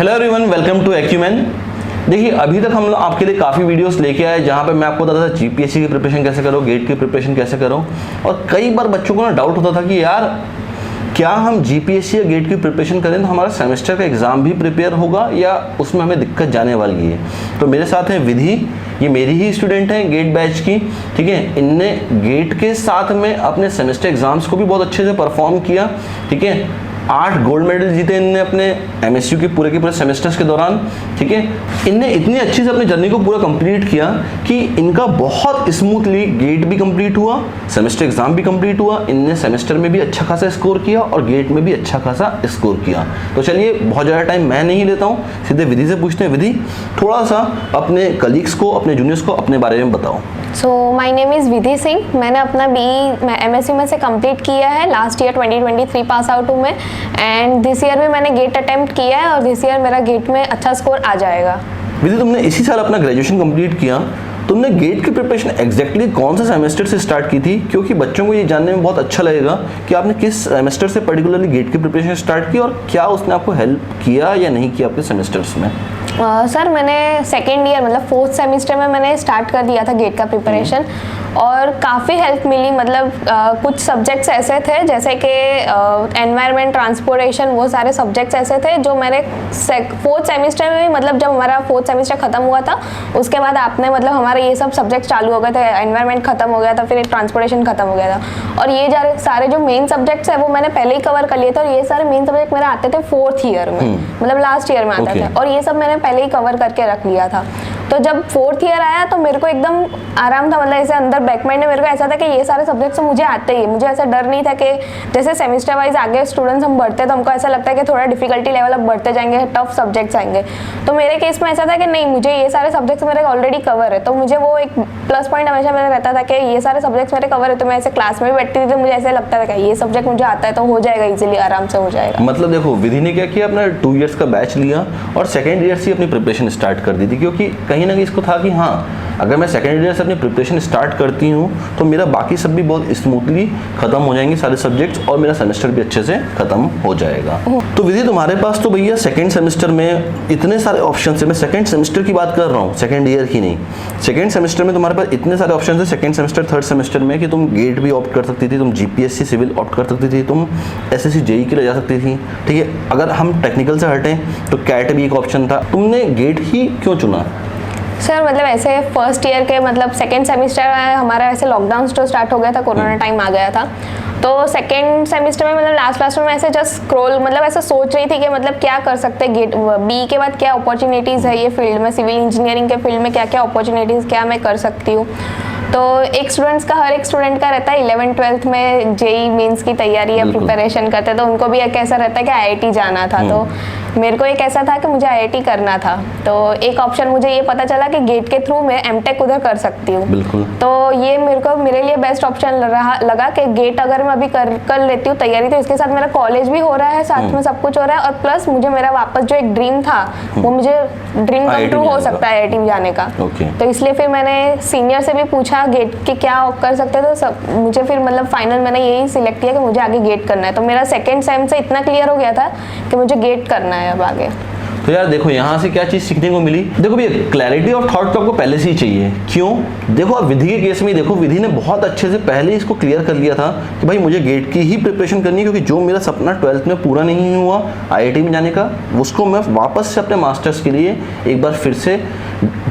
Hello everyone, welcome to Acumen. देखिए, अभी तक हम लोग आपके लिए काफ़ी वीडियोस लेके आए जहाँ पे मैं आपको बताता था जीपीएससी की प्रिपरेशन कैसे करो, गेट की प्रिपरेशन कैसे करो। और कई बार बच्चों को ना डाउट होता था कि यार क्या हम जीपीएससी या गेट की प्रिपरेशन करें तो हमारा सेमेस्टर का एग्ज़ाम भी प्रिपेयर होगा या उसमें हमें दिक्कत जाने वाली है। तो मेरे साथ हैं विधि, ये मेरी ही स्टूडेंट हैं गेट बैच की, ठीक है। इनने गेट के साथ में अपने सेमेस्टर एग्जाम्स को भी बहुत अच्छे से परफॉर्म किया, ठीक है। 8 गोल्ड मेडल जीते इनने अपने एमएसयू के पूरे सेमेस्टर्स के दौरान, ठीक है। इनने इतनी अच्छी से अपनी जर्नी को पूरा कंप्लीट किया कि इनका बहुत स्मूथली गेट भी कंप्लीट हुआ, सेमेस्टर एग्जाम भी कंप्लीट हुआ। इनने सेमेस्टर में भी अच्छा खासा स्कोर किया और गेट में भी अच्छा खासा स्कोर किया। तो चलिए, बहुत ज़्यादा टाइम मैं नहीं लेता हूँ, सीधे विधि से पूछते हैं। विधि, थोड़ा सा अपने कलीग्स को, अपने जूनियर्स को अपने बारे में बताओ। सो माय नेम इज़ विधि सिंह। मैंने अपना BE एमएसयू में से कंप्लीट किया है। लास्ट ईयर 2023 पास आउट हूँ मैं, एंड दिस ईयर भी मैंने गेट अटेम्प्ट किया है और दिस ईयर मेरा गेट में अच्छा स्कोर आ जाएगा। विधि, तुमने इसी साल अपना ग्रेजुएशन कंप्लीट किया, तुमने गेट की प्रिपरेशन एग्जैक्टली कौन सा सेमेस्टर से स्टार्ट की थी? क्योंकि बच्चों को ये जानने में बहुत अच्छा लगेगा कि आपने किस सेमेस्टर से पर्टिकुलरली गेट की प्रिपरेशन स्टार्ट की और क्या उसने आपको हेल्प किया या नहीं किया आपके सेमेस्टर्स में। सर मैंने सेकेंड ईयर मतलब 4th सेमेस्टर में मैंने स्टार्ट कर दिया था गेट का प्रिपरेशन और काफ़ी हेल्प मिली। मतलब कुछ सब्जेक्ट्स ऐसे थे जैसे कि एनवायरनमेंट, ट्रांसपोर्टेशन, वो सारे सब्जेक्ट्स ऐसे थे जो मैंने 4th सेमेस्टर में भी, मतलब जब हमारा 4th सेमेस्टर ख़त्म हुआ था उसके बाद आपने मतलब हमारे ये सब सब्जेक्ट्स चालू हो गए थे। एनवायरनमेंट ख़त्म हो गया था, फिर ट्रांसपोर्टेशन ख़त्म हो गया था और ये सारे जो मेन सब्जेक्ट्स है वो मैंने पहले ही कवर कर लिए थे। और ये सारे मेन सब्जेक्ट मेरे आते थे 4th ईयर में, मतलब लास्ट ईयर में आते थे और ये सब मैंने पहले ही कवर करके रख लिया था। तो जब 4th ईयर आया तो मेरे को एकदम आराम था, मतलब ऐसे अंदर बैक माइंड में मेरे को ऐसा था कि ये सारे सब्जेक्ट्स तो मुझे आते ही, मुझे ऐसा डर नहीं था कि जैसे सेमेस्टर वाइज आगे स्टूडेंट्स हम बढ़ते तो हमको ऐसा लगता है कि थोड़ा डिफिकल्टी लेवल अब बढ़ते जाएंगे, टफ सब्जेक्ट्स आएंगे। तो मेरे केस में ऐसा था कि नहीं, मुझे ये सारे सब्जेक्ट्स मेरे ऑलरेडी कवर है, तो मुझे वो एक प्लस पॉइंट हमेशा मेरा रहता था कि ये सारे सब्जेक्ट्स मेरे कवर है। तो मैं ऐसे क्लास में भी बैठती थी तो मुझे ऐसे लगता था कि ये सब्जेक्ट मुझे आता है तो हो जाएगा, इजीली आराम से हो जाएगा। मतलब देखो, विधि ने क्या किया, अपना 2 इयर्स का बैच लिया और सेकेंड ईयर से अपनी प्रिपरेशन स्टार्ट कर दी थी, क्योंकि कहीं ना कहीं इसको था कि हाँ, अगर मैं सेकेंड ईयर से अपनी प्रिपरेशन स्टार्ट करती हूँ तो मेरा बाकी सब भी बहुत स्मूथली खत्म हो जाएंगे सारे सब्जेक्ट्स और मेरा सेमेस्टर भी अच्छे से खत्म हो जाएगा। तो विधि, तुम्हारे पास तो भैया सेकेंड सेमेस्टर में इतने सारे ऑप्शन है। मैं सेकेंड सेमेस्टर की बात कर रहा हूँ, सेकेंड ईयर की नहीं। सेकेंड सेमेस्टर में तुम्हारे पास इतने सारे ऑप्शन है, सेकेंड सेमेस्टर, थर्ड सेमेस्टर में, कि तुम गेट भी ऑप्ट कर सकती थी, तुम जीपीएससी सिविल ऑप्ट कर सकती थी, तुम एसएससी जेई के लिए जा सकती थी, ठीक है। अगर हम टेक्निकल से हटें तो कैट भी एक ऑप्शन था। तुमने गेट ही क्यों चुना? सर मतलब ऐसे फर्स्ट ईयर के मतलब सेकेंड सेमेस्टर हमारा ऐसे लॉकडाउन तो स्टार्ट हो गया था, कोरोना टाइम आ गया था। तो सेकेंड सेमेस्टर में मतलब लास्ट में ऐसे जस्ट स्क्रॉल, मतलब ऐसे सोच रही थी कि मतलब क्या कर सकते हैं गेट BE के बाद, क्या अपॉर्चुनिटीज़ है ये फील्ड में, सिविल इंजीनियरिंग के फील्ड में क्या क्या अपॉर्चुनिटीज़, क्या मैं कर सकती हूँ। तो हर एक स्टूडेंट का रहता है 11th-12th में जेई मेंस की तैयारी या प्रिपरेशन करते हैं, तो उनको भी एक ऐसा रहता है कि IIT जाना था। तो मेरे को एक ऐसा था कि मुझे IIT करना था, तो एक ऑप्शन मुझे ये पता चला कि गेट के थ्रू मैं MTech उधर कर सकती हूँ। तो ये मेरे लिए बेस्ट ऑप्शन लगा कि गेट अगर मैं अभी कर लेती हूँ तैयारी, तो इसके साथ मेरा कॉलेज भी हो रहा है, साथ में सब कुछ हो रहा है, और प्लस मुझे मेरा वापस जो एक ड्रीम था वो मुझे ड्रीम कम ट्रू हो सकता है IIT जाने का। तो इसलिए फिर मैंने सीनियर से भी पूछा गेट के क्या कर सकते हैं, तो सब मुझे फिर मतलब फाइनल मैंने यही सिलेक्ट किया कि मुझे आगे गेट करना है। तो मेरा सेकेंड सेम से इतना क्लियर हो गया था कि मुझे गेट करना है अब आगे। तो यार देखो, यहाँ से क्या चीज़ सीखने को मिली। देखो भैया, क्लैरिटी ऑफ थॉट तो आपको पहले से ही चाहिए। क्यों? देखो, आप विधि के केस में देखो, विधि ने बहुत अच्छे से पहले इसको क्लियर कर लिया था कि भाई मुझे गेट की ही प्रिपरेशन करनी है, क्योंकि जो मेरा सपना 12th में पूरा नहीं हुआ IIT में जाने का, उसको मैं वापस से अपने मास्टर्स के लिए एक बार फिर से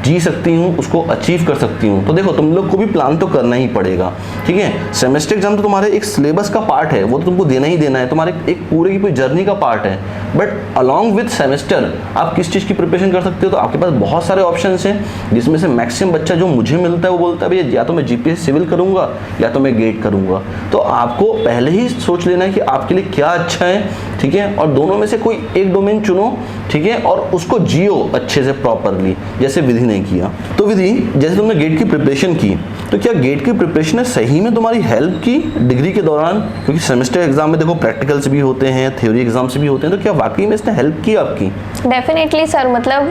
जी सकती हूँ, उसको अचीव कर सकती हूँ। तो देखो, तुम लोग को भी प्लान तो करना ही पड़ेगा, ठीक है। सेमेस्टर एग्जाम तो तुम्हारे एक सिलेबस का पार्ट है, वो तो तुमको देना ही देना है, तुम्हारे एक पूरे की पूरी जर्नी का पार्ट है। बट अलॉन्ग विथ सेमेस्टर आप किस चीज़ की प्रिपरेशन कर सकते हो? तो आपके पास बहुत सारे ऑप्शंस हैं, जिसमें से मैक्सिमम बच्चा जो मुझे मिलता है वो बोलता है भैया या तो मैं जीपीएससी सिविल करूँगा या तो मैं गेट करूँगा। तो आपको पहले ही सोच लेना है कि आपके लिए क्या अच्छा है, ठीक है, और दोनों में से कोई एक डोमेन चुनो, ठीक है, और उसको जियो अच्छे से प्रॉपरली, जैसे विधि ने किया। तो विधि, जैसे तुमने गेट की प्रिपरेशन की, तो क्या गेट की प्रिपरेशन ने सही में तुम्हारी हेल्प की डिग्री के दौरान? क्योंकि सेमेस्टर एग्जाम में देखो प्रैक्टिकल्स भी होते हैं, थ्योरी एग्जाम्स भी होते हैं, तो क्या वाकई में इसने हेल्प की आपकी? डेफिनेटली सर, मतलब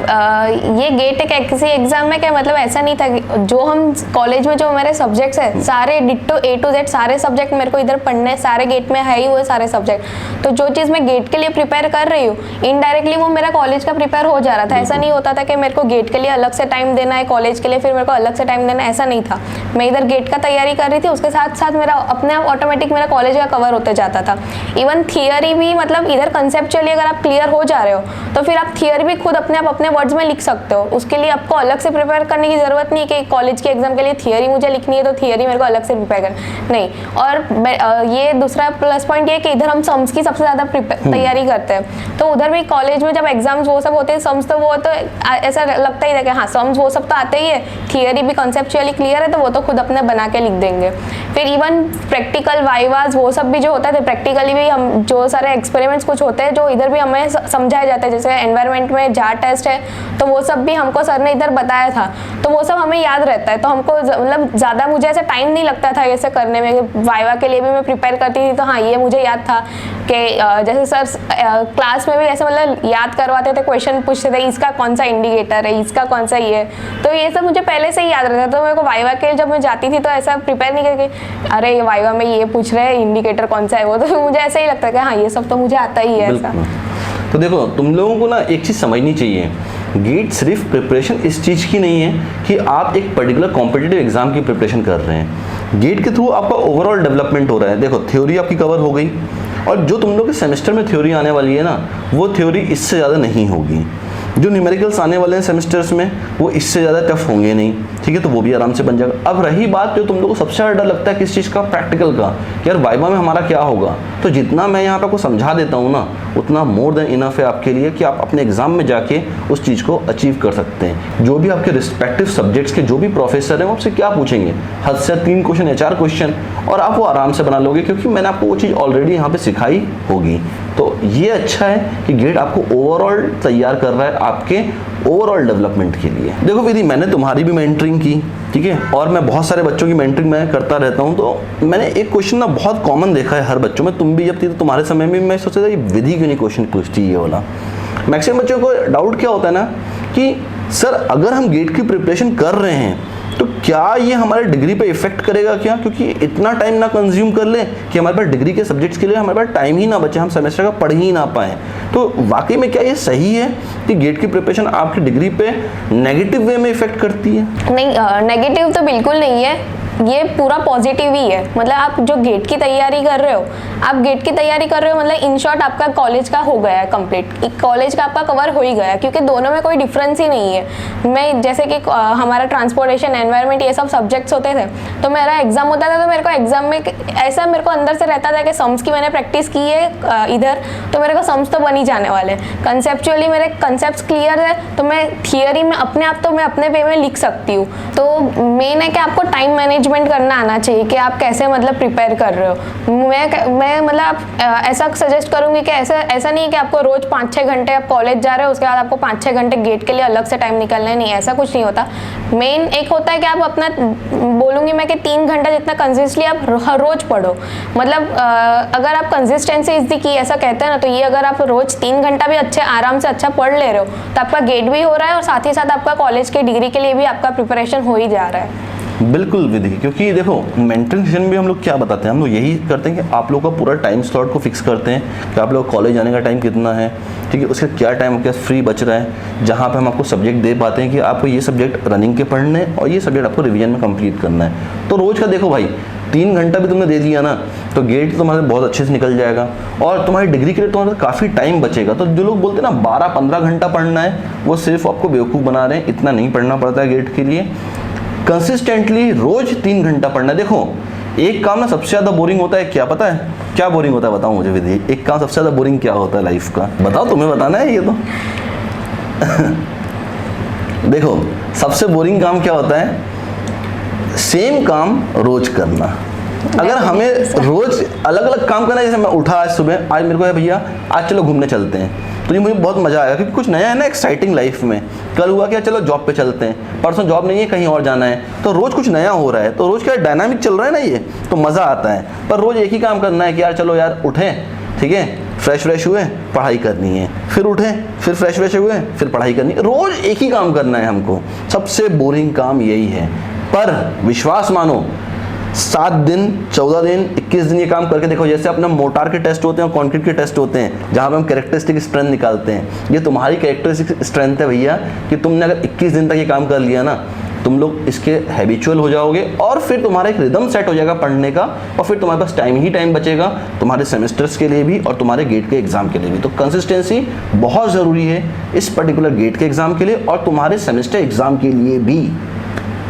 ये गेट एक किसी एग्जाम में क्या, मतलब ऐसा नहीं था कि जो हम कॉलेज में जो हमारे सब्जेक्ट्स है सारे डिट्टो A to Z सारे सब्जेक्ट मेरे को इधर पढ़ने, सारे गेट में है ही वो सारे सब्जेक्ट। तो जो चीज़ मैं मैं गेट के लिए प्रिपेयर कर रही हूँ, इनडायरेक्टली वो मेरा कॉलेज का प्रिपेयर हो जा रहा था। ऐसा नहीं होता था कि मेरे को गेट के लिए अलग से टाइम देना है, कॉलेज के लिए फिर मेरे को अलग से टाइम देना है, ऐसा नहीं था। मैं इधर गेट का तैयारी कर रही थी, उसके साथ साथ मेरा अपने आप ऑटोमेटिक मेरा कॉलेज का कवर होते जाता था। इवन थियरी भी मतलब इधर कंसेप्चुअली अगर आप क्लियर हो जा रहे हो तो फिर आप थियरी भी खुद अपने आप अपने वर्ड्स में लिख सकते हो। उसके लिए आपको अलग से प्रिपेयर करने की जरूरत नहीं कि कॉलेज के एग्जाम के लिए थियरी मुझे लिखनी है तो थियरी मेरे को अलग से प्रिपेयर कर नहीं। और ये दूसरा प्लस पॉइंट ये कि इधर हम सम्स की सबसे ज्यादा तैयारी करते हैं, तो उधर भी कॉलेज में जब एग्जाम्स वो सब होते हैं सम्स, तो वो तो ऐसा लगता ही था कि हाँ सम्स वो सब तो आते ही है, थियरी भी कंसेप्चुअली क्लियर है तो वो तो खुद अपने बना के लिख देंगे। फिर इवन प्रैक्टिकल वाइवास वो सब भी जो होता है, प्रैक्टिकली भी हम जो सारे एक्सपेरिमेंट्स कुछ होते हैं जो इधर भी हमें समझाया जाता है, जैसे एनवायरनमेंट में जार टेस्ट है तो वो सब भी हमको सर ने इधर बताया था, तो वो सब हमें याद रहता है। तो हमको मतलब ज़्यादा मुझे ऐसा टाइम नहीं लगता था ऐसे करने में। वाइवा के लिए भी मैं प्रिपेयर करती थी तो हाँ ये मुझे याद था कि जैसे सर क्लास में भी ऐसे मतलब याद करवाते थे, क्वेश्चन पूछते थे इसका कौन सा इंडिकेटर है, इसका कौन सा ये, तो ये सब मुझे पहले से ही याद रहता। तो मेरे को वाइवा के जब मैं जाती थी तो ऐसा प्रिपेयर नहीं करके अरे ये वाइवा में ये पूछ रहे हैं इंडिकेटर कौन सा है वो, तो मुझे ऐसा ही लगता है कि हाँ ये सब तो मुझे आता ही है ऐसा। तो देखो तुम लोगों को ना एक चीज़ समझनी चाहिए, गेट सिर्फ प्रिपरेशन इस चीज़ की नहीं है कि आप एक पर्टिकुलर कॉम्पिटिटिव एग्जाम की प्रिपरेशन कर रहे हैं। गेट के थ्रू आपका ओवरऑल डेवलपमेंट हो रहा है। देखो थ्योरी आपकी कवर हो गई, और जो तुम लोग के सेमेस्टर में थ्योरी आने वाली है ना, वो थ्योरी इससे ज़्यादा नहीं होगी। जो न्यूमेरिकल्स आने वाले हैं सेमेस्टर्स में वो इससे ज़्यादा टफ होंगे नहीं, ठीक है, तो वो भी आराम से बन जाएगा। अब रही बात जो तुम लोगों को सबसे ज़्यादा डर लगता है किस चीज़ का, प्रैक्टिकल का, कि यार वाइवा में हमारा क्या होगा, तो जितना मैं यहाँ पे आपको समझा देता हूँ ना उतना मोर देन इनफ है आपके लिए कि आप अपने एग्जाम में जाके उस चीज़ को अचीव कर सकते हैं। जो भी आपके रिस्पेक्टिव सब्जेक्ट्स के जो भी प्रोफेसर हैं वो आपसे क्या पूछेंगे, हद से 3 क्वेश्चन या 4 क्वेश्चन, और आप वो आराम से बना लोगे क्योंकि मैंने आपको वो चीज़ ऑलरेडी यहाँ पे सिखाई होगी। तो ये अच्छा है कि गेट आपको ओवरऑल तैयार कर रहा है आपके ओवरऑल डेवलपमेंट के लिए। देखो विधि, मैंने तुम्हारी भी मेंटरिंग की, ठीक है, और मैं बहुत सारे बच्चों की मेंटरिंग मैं करता रहता हूँ, तो मैंने एक क्वेश्चन ना बहुत कॉमन देखा है हर बच्चों में। तुम भी जब थी तो तुम्हारे समय में मैं सोचा था ये विधि क्यों नहीं क्वेश्चन पूछती ये वाला। मैक्सिमम बच्चों को डाउट क्या होता है ना कि सर अगर हम गेट की प्रिपरेशन कर रहे हैं तो क्या ये हमारे डिग्री पे इफेक्ट करेगा क्या, क्योंकि इतना टाइम ना कंज्यूम कर ले कि हमारे पास डिग्री के सब्जेक्ट्स के लिए हमारे पास टाइम ही ना बचे, हम सेमेस्टर का पढ़ ही ना पाएँ। तो वाकई में क्या ये सही है कि गेट की प्रिपरेशन आपकी डिग्री पे नेगेटिव वे में इफेक्ट करती है? नहीं, नेगेटिव तो बिल्कुल नहीं है, ये पूरा पॉजिटिव ही है। मतलब आप जो गेट की तैयारी कर रहे हो, आप गेट की तैयारी कर रहे हो मतलब इन शॉर्ट आपका कॉलेज का हो गया है कंप्लीट, कॉलेज का आपका कवर हो ही गया, क्योंकि दोनों में कोई डिफरेंस ही नहीं है। मैं जैसे कि हमारा ट्रांसपोर्टेशन, एनवायरनमेंट ये सब सब्जेक्ट्स होते थे, तो मेरा एग्जाम होता था तो मेरे को एग्जाम में ऐसा मेरे को अंदर से रहता था कि सम्स की मैंने प्रैक्टिस की है इधर, तो मेरे को सम्स तो बन ही जाने वाले। कंसेप्चुअली मेरे कंसेप्ट क्लियर है तो मैं थियरी में अपने आप तो मैं अपने वे में लिख सकती हूँ। तो मेन है कि आपको टाइम मैनेजमेंट करना आना चाहिए कि आप कैसे मतलब प्रिपेयर कर रहे हो। मैं मतलब ऐसा सजेस्ट करूंगी कि ऐसा नहीं है कि आपको रोज 5-6 घंटे आप कॉलेज जा रहे हो उसके बाद आपको 5-6 घंटे गेट के लिए अलग से टाइम निकलना है, नहीं ऐसा कुछ नहीं होता। मेन एक होता है कि आप अपना, बोलूंगी मैं कि 3 घंटा जितना कंसिस्टेंटली आप हर रोज पढ़ो। मतलब अगर आप कंसिस्टेंसी इज दी की ऐसा कहते हैं ना, तो ये अगर आप रोज 3 घंटा भी अच्छे आराम से अच्छा पढ़ ले रहे हो तो आपका गेट भी हो रहा है और साथ ही साथ आपका कॉलेज के डिग्री के लिए भी आपका प्रिपरेशन हो ही जा रहा है। बिल्कुल विधि, क्योंकि देखो मेंटरिंग सेशन में हम लोग क्या बताते हैं, हम लोग यही करते हैं कि आप लोगों का पूरा टाइम स्लॉट को फिक्स करते हैं कि आप लोग कॉलेज जाने का टाइम कितना है, ठीक है, उसका क्या टाइम आपके पास फ्री बच रहा है, जहाँ पे हम आपको सब्जेक्ट दे पाते हैं कि आपको ये सब्जेक्ट रनिंग के पढ़ने हैं और ये सब्जेक्ट आपको रिवीजन में कंप्लीट करना है। तो रोज़ का देखो भाई 3 घंटा भी तुमने दे दिया ना तो गेट तुम्हारे बहुत अच्छे से निकल जाएगा और तुम्हारी डिग्री के लिए तुम्हारे काफ़ी टाइम बचेगा। तो जो लोग बोलते हैं ना 12-15 घंटा पढ़ना है, वो सिर्फ आपको बेवकूफ़ बना रहे हैं। इतना नहीं पढ़ना पड़ता है गेट के लिए, कंसिस्टेंटली रोज 3 घंटा पढ़ना। देखो एक काम ना सबसे ज़्यादा बोरिंग होता है, क्या पता है क्या बोरिंग होता है, बताओ मुझे विधि, एक काम सबसे ज़्यादा बोरिंग क्या होता है लाइफ का, बताओ, तुम्हें बताना है ये तो देखो सबसे बोरिंग काम क्या होता है, सेम काम रोज करना। अगर हमें रोज अलग अलग काम करना है, जैसे मैं उठा आज सुबह, आज मेरे को है भैया आज चलो घूमने चलते हैं, तो ये मुझे बहुत मज़ा आएगा क्योंकि कुछ नया है ना एक्साइटिंग लाइफ में। कल हुआ क्या, चलो जॉब पे चलते हैं, परसों जॉब नहीं है कहीं और जाना है, तो रोज़ कुछ नया हो रहा है, तो रोज़ क्या डायनामिक चल रहा है ना ये, तो मज़ा आता है। पर रोज़ एक ही काम करना है कि यार चलो यार उठें, ठीक है, फ्रेश हुए, पढ़ाई करनी है, फिर उठें, फिर फ्रेश हुए, फिर पढ़ाई करनी है, रोज़ एक ही काम करना है हमको। सबसे बोरिंग काम यही है। पर विश्वास मानो 7 दिन 14 दिन 21 दिन ये काम करके देखो। जैसे अपना मोटार के टेस्ट होते हैं और कंक्रीट के टेस्ट होते हैं, जहाँ पे हम कैरेक्टरिस्टिक स्ट्रेंथ निकालते हैं, ये तुम्हारी कैरेक्टरिस्टिक स्ट्रेंथ है भैया कि तुमने अगर 21 दिन तक ये काम कर लिया ना, तुम लोग इसके हैबिचुअल हो जाओगे और फिर तुम्हारा एक रिदम सेट हो जाएगा पढ़ने का, और फिर तुम्हारे पास टाइम ही टाइम बचेगा तुम्हारे सेमेस्टर्स के लिए भी और तुम्हारे गेट के एग्जाम के लिए भी। तो कंसिस्टेंसी बहुत ज़रूरी है इस पर्टिकुलर गेट के एग्जाम के लिए और तुम्हारे सेमेस्टर एग्जाम के लिए भी।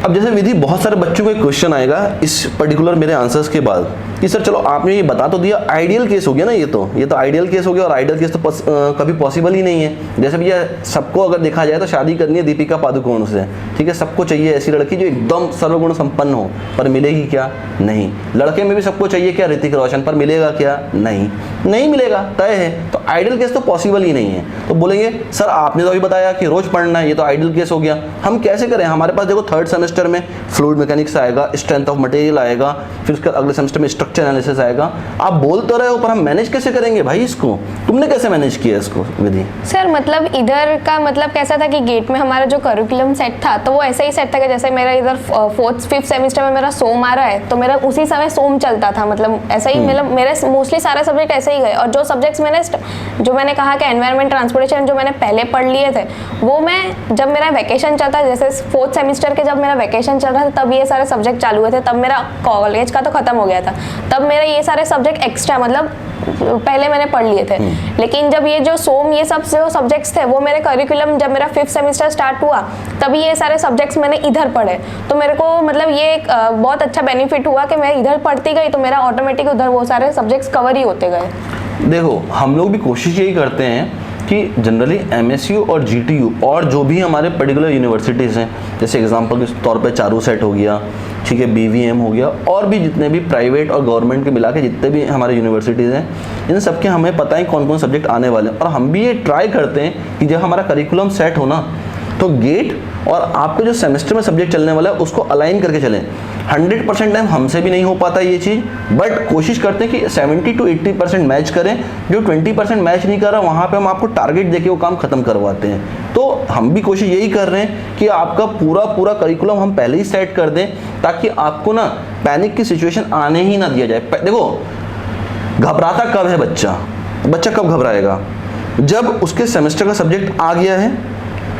अब जैसे विधि, बहुत सारे बच्चों को एक क्वेश्चन आएगा इस पर्टिकुलर मेरे आंसर्स के बाद कि सर चलो आपने ये बता तो दिया, आइडियल केस हो गया ना, ये तो आइडियल केस हो गया, और आइडियल केस तो कभी पॉसिबल ही नहीं है। जैसे भैया सबको अगर देखा जाए तो शादी करनी है दीपिका पादुकोण से, ठीक है, सबको चाहिए ऐसी लड़की जो एकदम सर्वगुण संपन्न हो, पर मिलेगी क्या? नहीं। लड़के में भी सबको चाहिए क्या? ऋतिक रोशन, पर मिलेगा क्या? नहीं मिलेगा, तय है। तो आइडियल केस तो पॉसिबल ही नहीं है। तो बोलेंगे सर आपने तो अभी बताया कि रोज पढ़ना है, ये तो आइडियल केस हो गया, हम कैसे करें? हमारे पास देखो थर्ड सेमेस्टर में फ्लूइड मैकेनिक्स आएगा, स्ट्रेंथ ऑफ मटेरियल आएगा, फिर उसके अगले सेमेस्टर में स्ट्रक्चर एनालिसिस आएगा। आप बोल तो रहे हो पर हम मैनेज कैसे करेंगे भाई इसको? तुमने कैसे मैनेज किया इसको विधि? सर मतलब इधर का मतलब कैसा था कि गेट में हमारा जो करिकुलम सेट था तो वो ऐसे ही सेट था कि जैसे मेरा इधर 4th 5th सेमेस्टर में मेरा सोम आ रहा है तो मेरा उसी समय सोम चलता था, मतलब ऐसा ही मतलब मेरे मोस्टली सारे सब्जेक्ट ऐसे ही गए। और जो सब्जेक्ट्स जो मैंने कहा कि एनवायरमेंट ट्रांसपोर्टेशन जो मैंने पहले पढ़ लिए थे, वो मैं जब मेरा वैकेशन चलता, जैसे 4th सेमेस्टर के जब मेरा वैकेशन चल रहा था तब ये सारे सब्जेक्ट चालू हुए थे, तब मेरा कॉलेज का तो खत्म हो गया था, तब मेरा ये सारे सब्जेक्ट एक्स्ट्रा मतलब पहले मैंने पढ़ लिए थे। लेकिन जब ये जो सोम ये सब जो सब्जेक्ट्स थे वो मेरे करिकुलम जब मेरा 5th सेमेस्टर स्टार्ट हुआ तभी ये सारे सब्जेक्ट्स मैंने इधर पढ़े, तो मेरे को मतलब ये एक बहुत अच्छा बेनिफिट हुआ कि मैं इधर पढ़ती गई तो मेरा ऑटोमेटिक उधर वो सारे सब्जेक्ट्स कवर ही होते गए। देखो हम लोग भी कोशिश यही करते हैं कि जनरली एमएसयू और जीटीयू और जो भी हमारे पर्टिकुलर यूनिवर्सिटीज़ हैं, जैसे एग्जांपल के तौर पे चारू सेट हो गया, ठीक है, बीवीएम हो गया, और भी जितने भी प्राइवेट और गवर्नमेंट के मिला के जितने भी हमारे यूनिवर्सिटीज़ हैं, इन सब के हमें पता है कौन कौन सब्जेक्ट आने वाले हैं। और हम भी ये ट्राई करते हैं कि जब हमारा करिकुलम सेट हो ना तो गेट और आपको जो सेमेस्टर में सब्जेक्ट चलने वाला है उसको अलाइन करके चलें। 100% टाइम हमसे भी नहीं हो पाता ये चीज़, बट कोशिश करते हैं कि 70 to 80% मैच करें। जो 20% मैच नहीं कर रहा वहाँ पे हम आपको टारगेट देके वो काम खत्म करवाते हैं। तो हम भी कोशिश यही कर रहे हैं कि आपका पूरा करिकुलम हम पहले ही सेट कर दें ताकि आपको ना पैनिक की सिचुएशन आने ही ना दिया जाए। देखो घबराता कब है बच्चा कब घबराएगा? जब उसके सेमेस्टर का सब्जेक्ट आ गया है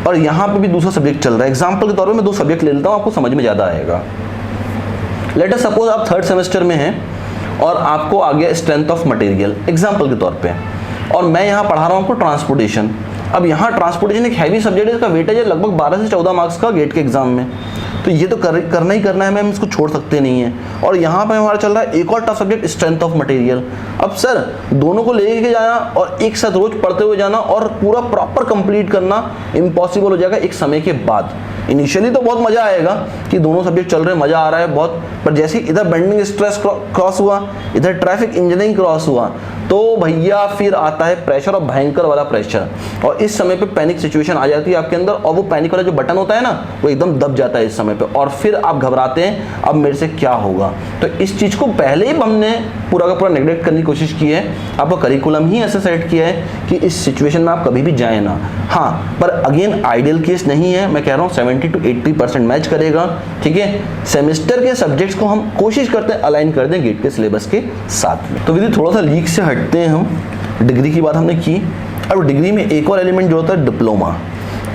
और यहाँ पे भी दूसरा सब्जेक्ट चल रहा है। एग्जाम्पल के तौर पे मैं 2 सब्जेक्ट ले लेता हूँ, आपको समझ में ज़्यादा आएगा। लेट अस सपोज आप 3rd सेमेस्टर में हैं और आपको आ गया स्ट्रेंथ ऑफ मटेरियल एग्जाम्पल के तौर पे, और मैं यहाँ पढ़ा रहा हूँ आपको ट्रांसपोर्टेशन। अब यहाँ ट्रांसपोर्टेशन एक हैवी सब्जेक्ट है, इसका वेटेज है लगभग 12 से 14 मार्क्स का गेट के एग्जाम में, तो ये तो करना ही करना है, मैम इसको छोड़ सकते नहीं है। और यहाँ पे हमारा चल रहा है एक और tough subject strength of material. अब सर दोनों को लेके जाना और एक साथ रोज पढ़ते हुए जाना और पूरा प्रॉपर कंप्लीट करना इम्पॉसिबल हो जाएगा एक समय के बाद। इनिशियली तो बहुत मजा आएगा कि दोनों सब्जेक्ट चल रहे हैं, मजा आ रहा है बहुत, पर जैसे इधर बेंडिंग स्ट्रेस क्रॉस हुआ, इधर ट्रैफिक इंजीनियरिंग क्रॉस हुआ, तो भैया फिर आता है प्रेशर और भयंकर वाला प्रेशर, और इस समय पे पैनिक सिचुएशन आ जाती है आपके अंदर, और वो पैनिक वाला जो बटन होता है ना वो एकदम दब जाता है इस समय पे, और फिर आप घबराते हैं अब मेरे से क्या होगा। तो इस चीज़ को पहले ही हमने पूरा का पूरा नेग्लेक्ट करने की कोशिश की है। आपका करिकुलम ही ऐसे सेट किया है कि इस सिचुएशन में आप कभी भी जाए ना। हाँ, पर अगेन आइडियल केस नहीं है, मैं कह रहा हूँ 70 to 80% मैच करेगा, ठीक है। सेमेस्टर के सब्जेक्ट्स को हम कोशिश करते हैं अलाइन कर दें गेट के सिलेबस के साथ में। तो विधि थोड़ा सा लीक से हटते हैं हम, डिग्री की बात हमने की। अब डिग्री में एक और एलिमेंट जो होता है डिप्लोमा,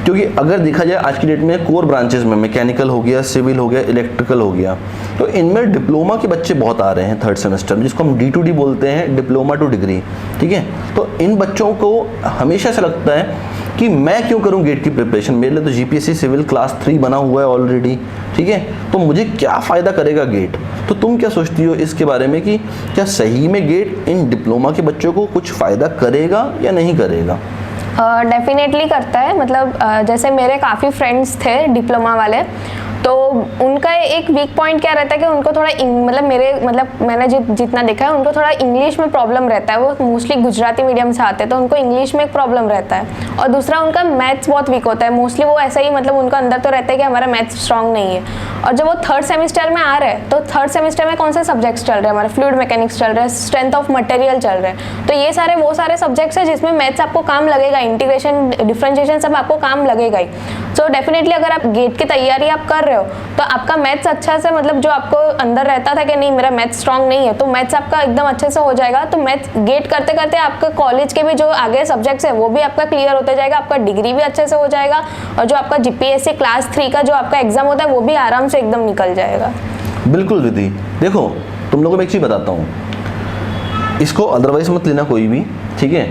क्योंकि अगर देखा जाए आज की डेट में कोर ब्रांचेस में मैकेनिकल हो गया, सिविल हो गया, इलेक्ट्रिकल हो गया, तो इनमें डिप्लोमा के बच्चे बहुत आ रहे हैं 3rd सेमेस्टर में, जिसको हम D2D बोलते हैं, डिप्लोमा टू डिग्री, ठीक है। तो इन बच्चों को हमेशा से लगता है कि मैं क्यों करूं गेट की प्रिपरेशन, मेरे लिए तो जीपीएससी सिविल क्लास 3 बना हुआ है ऑलरेडी, ठीक है, तो मुझे क्या फ़ायदा करेगा गेट। तो तुम क्या सोचती हो इसके बारे में कि क्या सही में गेट इन डिप्लोमा के बच्चों को कुछ फ़ायदा करेगा या नहीं करेगा? डेफिनेटली करता है। मतलब जैसे मेरे काफ़ी फ्रेंड्स थे डिप्लोमा वाले, तो उनका एक वीक पॉइंट क्या रहता है कि उनको थोड़ा मैंने जितना देखा है उनको थोड़ा इंग्लिश में प्रॉब्लम रहता है। वो मोस्टली गुजराती मीडियम से आते हैं तो उनको इंग्लिश में एक प्रॉब्लम रहता है, और दूसरा उनका मैथ्स बहुत वीक होता है। मोस्टली वो ऐसा ही मतलब उनका अंदर तो रहता है कि हमारा मैथ्स स्ट्रांग नहीं है। और जब वो 3rd सेमेस्टर में आ रहे हैं तो 3rd सेमेस्टर में कौन से सब्जेक्ट्स चल रहे हैं, हमारे फ्लूइड मैकेनिक्स चल रहे हैं, स्ट्रेंथ ऑफ मटेरियल चल रहे हैं, तो ये वो सारे सब्जेक्ट्स हैं जिसमें मैथ्स आपको काम लगेगा, इंटीग्रेशन डिफरेंशिएशन सब आपको काम लगेगा ही। सो डेफिनेटली अगर आप गेट की तैयारी आप कर रहे हो तो आपका मैथ्स अच्छा से मतलब जो आपको अंदर रहता था कि नहीं मेरा मैथ्स स्ट्रांग नहीं है, तो मैथ्स आपका एकदम अच्छे से हो जाएगा। तो मैथ्स गेट करते करते आपका कॉलेज के भी जो आगे सब्जेक्ट्स है वो भी आपका क्लियर होते जाएगा, आपका डिग्री भी अच्छे से हो जाएगा, और जो आपका जीपीएससी क्लास 3 का जो आपका एग्जाम होता है वो भी आराम से एकदम निकल जाएगा। बिल्कुल विधि, देखो तुम लोगों को मैं एक चीज़ बताता हूँ, इसको अदरवाइज मत लेना कोई भी, ठीक है।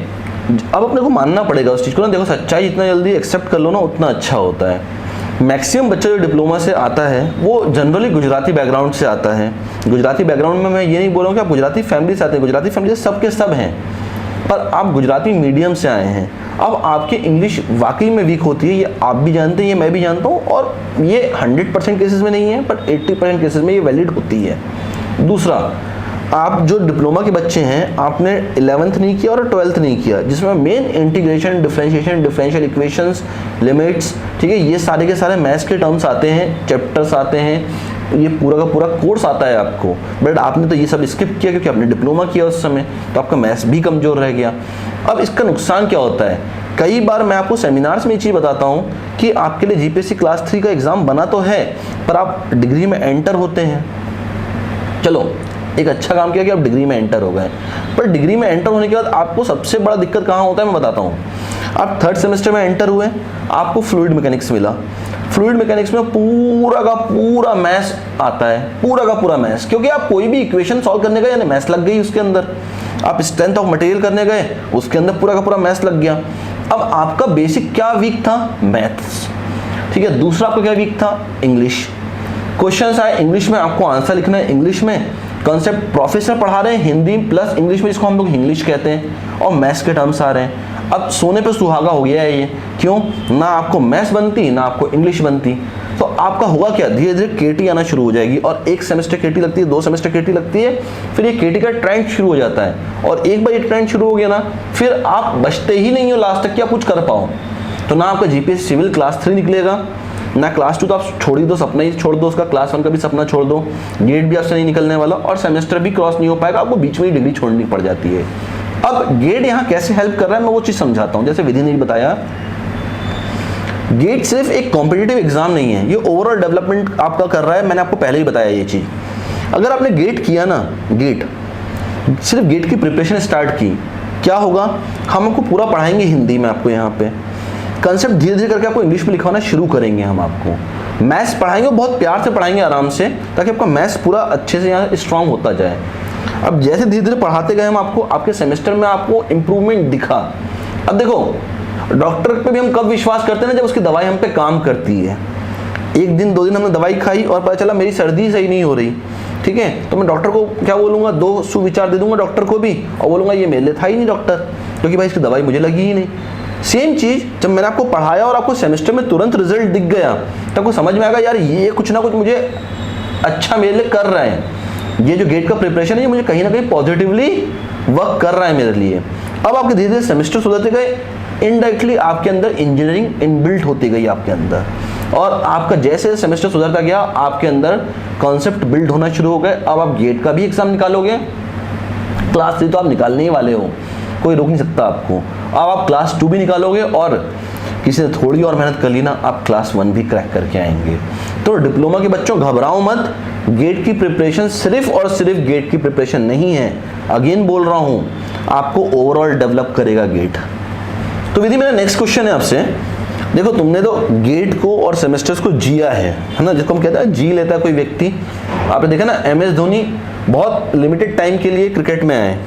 अब अपने को मानना पड़ेगा उस चीज़ को ना, देखो सच्चाई जितना जल्दी एक्सेप्ट कर लो ना उतना अच्छा होता है। मैक्सिमम बच्चा जो डिप्लोमा से आता है वो जनरली गुजराती बैकग्राउंड से आता है। गुजराती बैकग्राउंड में मैं ये नहीं बोल रहा हूँ कि आप गुजराती फैमिली से आते हैं, गुजराती फैमिली से सब के सब हैं, पर आप गुजराती मीडियम से आए हैं। अब आपकी इंग्लिश वाकई में वीक होती है, ये आप भी जानते हैं, ये मैं भी जानता हूँ, और ये 100% केसेस में नहीं है, पर 80% केसेस में ये वैलिड होती है। दूसरा, आप जो डिप्लोमा के बच्चे हैं, आपने 11th नहीं किया और 12th नहीं किया, जिसमें main integration, differentiation, differential equations, limits, ठीक है, ये सारे के सारे मैथ्स के टर्म्स आते हैं, चैप्टर्स आते हैं, ये पूरा का पूरा कोर्स आता है आपको। बट आपने तो ये सब स्किप किया क्योंकि आपने डिप्लोमा किया उस समय, तो आपका मैथ्स भी कमज़ोर रह गया। अब इसका नुकसान क्या होता है, कई बार मैं आपको सेमिनार्स में ये चीज़ बताता हूँ कि आपके लिए जीपीएससी क्लास 3 का एग्ज़ाम बना तो है, पर आप डिग्री में एंटर होते हैं। चलो एक अच्छा काम किया कि आप डिग्री में एंटर हो गए, पर डिग्री में एंटर होने के बाद आपको सबसे बड़ा दिक्कत कहाँ होता है मैं बताता हूँ। आप 3rd सेमेस्टर में एंटर हुए, आपको फ्लूइड मैकेनिक्स मिला। फ्लूइड मैकेनिक्स में पूरा का पूरा मैथ्स आता है, पूरा का पूरा मैथ्स, क्योंकि आप कोई भी इक्वेशन सॉल्व करने गए यानी मैथ्स लग गई उसके अंदर। आप स्ट्रेंथ ऑफ मटेरियल करने गए, उसके अंदर पूरा का पूरा मैथ्स लग गया। अब आपका बेसिक क्या वीक था, मैथ्स, ठीक है। दूसरा आपका क्या वीक था, इंग्लिश। क्वेश्चंस आए इंग्लिश में, आपको आंसर लिखना है इंग्लिश में, कॉन्सेप्ट प्रोफेसर पढ़ा रहे हैं हिंदी प्लस इंग्लिश में, जिसको हम लोग इंग्लिश कहते हैं, और मैथ्स के टर्म्स आ रहे हैं। अब सोने पे सुहागा हो गया है ये, क्यों, ना आपको मैथ्स बनती ना आपको इंग्लिश बनती। तो आपका होगा क्या, धीरे धीरे केटी आना शुरू हो जाएगी, और 1 सेमेस्टर केटी लगती है, 2 सेमेस्टर केटी लगती है, फिर ये केटी का ट्रेंड शुरू हो जाता है। और एक बार ये ट्रेंड शुरू हो गया ना, फिर आप बचते ही नहीं हो लास्ट तक कि आप कुछ कर पाओ। तो ना आपका जीपीएससी सिविल क्लास 3 निकलेगा, ना क्लास 2 तो आप छोड़ ही दो, सपना ही छोड़ दो उसका, क्लास 1 का भी सपना छोड़ दो, गेट भी आपसे नहीं निकलने वाला, और सेमेस्टर भी क्रॉस नहीं हो पाएगा, आपको बीच में ही डिग्री छोड़नी पड़ जाती है। अब गेट यहाँ कैसे हेल्प कर रहा है मैं वो चीज़ समझाता हूँ। जैसे विधि ने बताया, गेट सिर्फ एक कॉम्पिटिटिव एग्जाम नहीं है, ये ओवरऑल डेवलपमेंट आपका कर रहा है। मैंने आपको पहले ही बताया ये चीज़। अगर आपने गेट किया ना, गेट सिर्फ गेट की प्रिपरेशन स्टार्ट की, क्या होगा, हम आपको पूरा पढ़ाएंगे हिंदी में, आपको यहाँ पे कंसेप्ट धीरे धीरे करके आपको इंग्लिश में लिखवाना शुरू करेंगे। हम आपको मैथ्स पढ़ाएंगे, बहुत प्यार से पढ़ाएंगे आराम से, ताकि आपका मैथ्स पूरा अच्छे से यहाँ स्ट्रांग होता जाए। अब जैसे धीरे धीरे पढ़ाते गए हम आपको, आपके सेमेस्टर में आपको इम्प्रूवमेंट दिखा। अब देखो डॉक्टर पे भी हम कब विश्वास करते हैं ना, जब उसकी दवाई हम पे काम करती है। 1 दिन 2 दिन हमने दवाई खाई और पता चला मेरी सर्दी सही नहीं हो रही, ठीक है, तो मैं डॉक्टर को क्या बोलूँगा, 2 सुविचार दे दूंगा डॉक्टर को भी, और बोलूँगा ये मेरे लिए था ही नहीं डॉक्टर, क्योंकि भाई इसकी दवाई मुझे लगी ही नहीं। सेम चीज़ जब मैंने आपको पढ़ाया और आपको सेमेस्टर में तुरंत रिजल्ट दिख गया, तब आपको समझ में आएगा यार ये कुछ ना कुछ मुझे अच्छा मेरे लिए कर रहा है, ये जो गेट का प्रिपरेशन है ये मुझे कहीं ना कहीं पॉजिटिवली वर्क कर रहा है मेरे लिए। अब आपके धीरे धीरे सेमेस्टर सुधरते गए, इनडायरेक्टली आपके अंदर इंजीनियरिंग इनबिल्ट होती गई आपके अंदर, और आपका जैसे सेमेस्टर सुधरता गया आपके अंदर कॉन्सेप्ट बिल्ड होना शुरू हो गए। अब आप गेट का भी एग्जाम निकालोगे, क्लास 3 तो आप निकालने ही वाले हो, कोई रोक नहीं सकता आपको। अब आप क्लास 2 भी निकालोगे, और किसी ने थोड़ी और मेहनत कर ली ना, आप क्लास 1 भी क्रैक करके आएंगे। तो डिप्लोमा के बच्चों घबराओ मत, गेट की प्रिपरेशन सिर्फ और सिर्फ गेट की प्रिपरेशन नहीं है, अगेन बोल रहा हूँ, आपको ओवरऑल डेवलप करेगा गेट। तो विधि मेरा नेक्स्ट क्वेश्चन है आपसे, देखो तुमने तो गेट को और सेमेस्टर्स को जिया है ना, जिसको हम कहते हैं जी लेता है कोई व्यक्ति। आपने देखा ना MS धोनी बहुत लिमिटेड टाइम के लिए क्रिकेट में आए,